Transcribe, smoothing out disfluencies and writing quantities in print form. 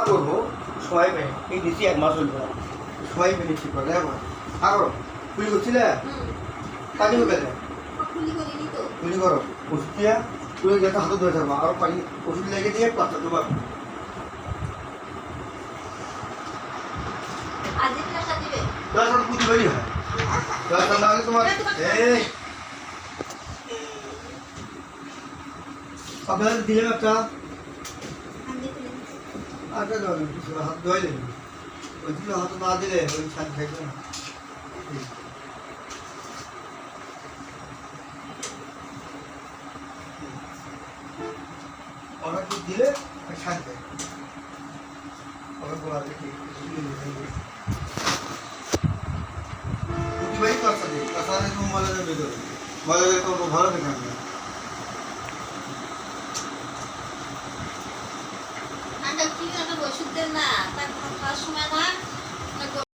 করবো সময় পেয়ে এই দিচ্ছি 1 মাস হইল সময় পেয়ে ঠিক করে দেখো আগো পুলি করছিলে পানি হবে পুলি করো ওষুধ দিয়া পুলি যেতে হাতে ধরে থাকবো আর পানি ওষুধ লেগে দিয়ে প্লাস্টার দেবো প্লাস্টার পুঁতি বাড়ি হয় প্লাস্টার না হলে তোমার এই আপনাদের দিলাম একটা আটা দেওয়া হাত ধোয়াই দেবেন ওই দিলে হাত না দিলে ওই শান্তি থাকবে না অনেক দিলে শান্তি থাকবে অনেক বলা দেখি প্রতিবারই কাঁচা দিই কাঁচা দিলে মজা যাবে ভেতরে মজা যাবে তো ভালো থাকে না ওষুধ দেন না